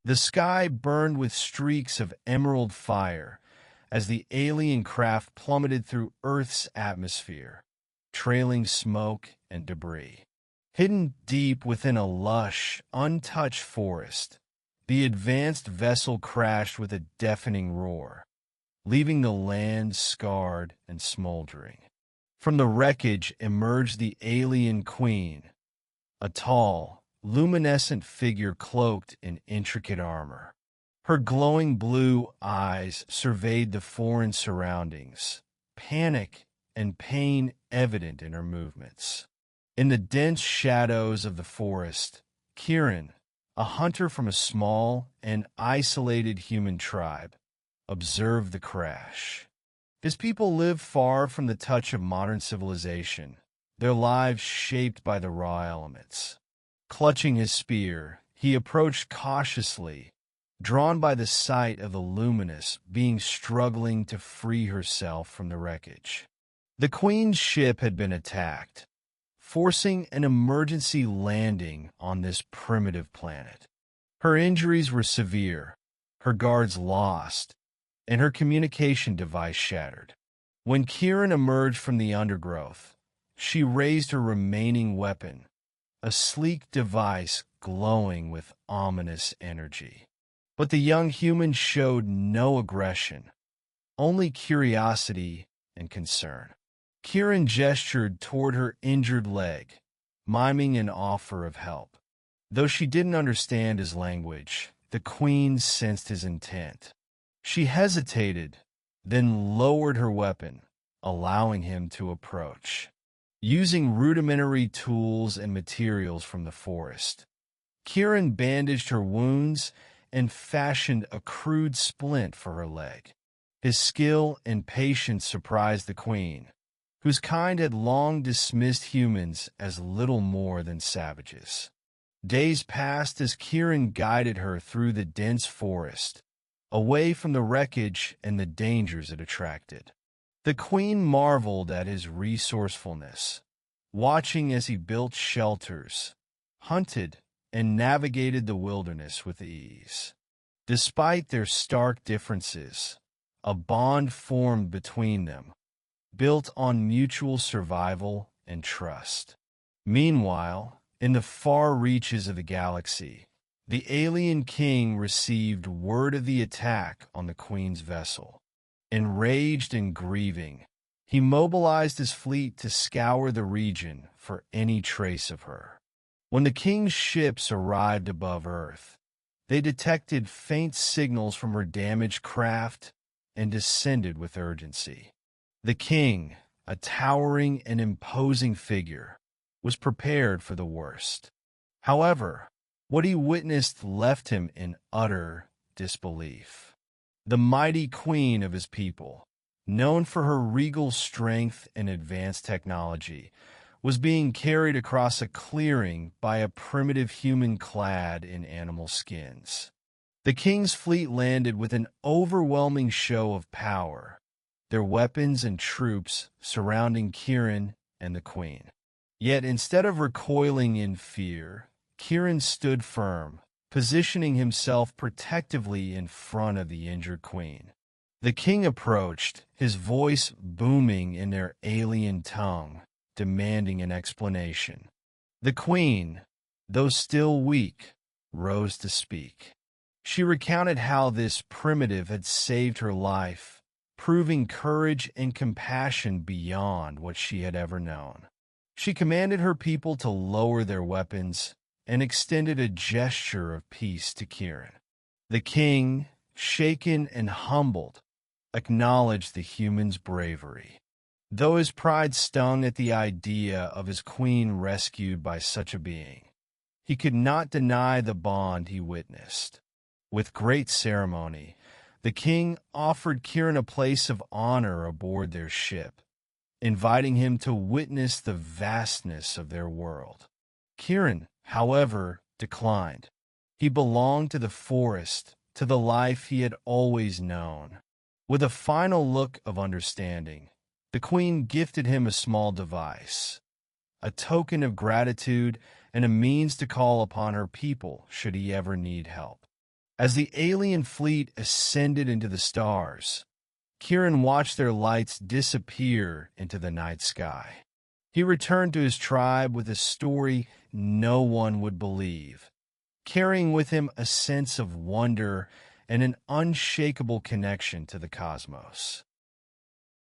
The sky burned with streaks of emerald fire as the alien craft plummeted through Earth's atmosphere, trailing smoke and debris. Hidden deep within a lush, untouched forest, the advanced vessel crashed with a deafening roar, leaving the land scarred and smoldering. From the wreckage emerged the alien queen, a tall, luminescent figure cloaked in intricate armor. Her glowing blue eyes surveyed the foreign surroundings, panic and pain evident in her movements. In the dense shadows of the forest, Kieran, a hunter from a small and isolated human tribe, observed the crash. His people lived far from the touch of modern civilization, their lives shaped by the raw elements. Clutching his spear, he approached cautiously, drawn by the sight of the luminous being struggling to free herself from the wreckage. The Queen's ship had been attacked, forcing an emergency landing on this primitive planet. Her injuries were severe, her guards lost, and her communication device shattered. When Kieran emerged from the undergrowth, she raised her remaining weapon, a sleek device glowing with ominous energy. But the young human showed no aggression, only curiosity and concern. Kieran gestured toward her injured leg, miming an offer of help. Though she didn't understand his language, the Queen sensed his intent. She hesitated, then lowered her weapon, allowing him to approach. Using rudimentary tools and materials from the forest, Kieran bandaged her wounds and fashioned a crude splint for her leg. His skill and patience surprised the Queen, whose kind had long dismissed humans as little more than savages. Days passed as Kieran guided her through the dense forest, away from the wreckage and the dangers it attracted. The Queen marveled at his resourcefulness, watching as he built shelters, hunted, and navigated the wilderness with ease. Despite their stark differences, a bond formed between them, built on mutual survival and trust. Meanwhile, in the far reaches of the galaxy, the alien king received word of the attack on the Queen's vessel. Enraged and grieving, he mobilized his fleet to scour the region for any trace of her. When the king's ships arrived above Earth, they detected faint signals from her damaged craft and descended with urgency. The king, a towering and imposing figure, was prepared for the worst. However, what he witnessed left him in utter disbelief. The mighty queen of his people, known for her regal strength and advanced technology, was being carried across a clearing by a primitive human clad in animal skins. The king's fleet landed with an overwhelming show of power, their weapons and troops surrounding Kieran and the Queen. Yet instead of recoiling in fear, Kieran stood firm, positioning himself protectively in front of the injured Queen. The king approached, his voice booming in their alien tongue, demanding an explanation. The Queen, though still weak, rose to speak. She recounted how this primitive had saved her life, proving courage and compassion beyond what she had ever known. She commanded her people to lower their weapons and extended a gesture of peace to Kieran. The king, shaken and humbled, acknowledged the human's bravery. Though his pride stung at the idea of his queen rescued by such a being, he could not deny the bond he witnessed. With great ceremony, the king offered Kieran a place of honor aboard their ship, inviting him to witness the vastness of their world. Kieran, however, declined. He belonged to the forest, to the life he had always known. With a final look of understanding, the Queen gifted him a small device, a token of gratitude and a means to call upon her people should he ever need help. As the alien fleet ascended into the stars, Kieran watched their lights disappear into the night sky. He returned to his tribe with a story no one would believe, carrying with him a sense of wonder and an unshakable connection to the cosmos.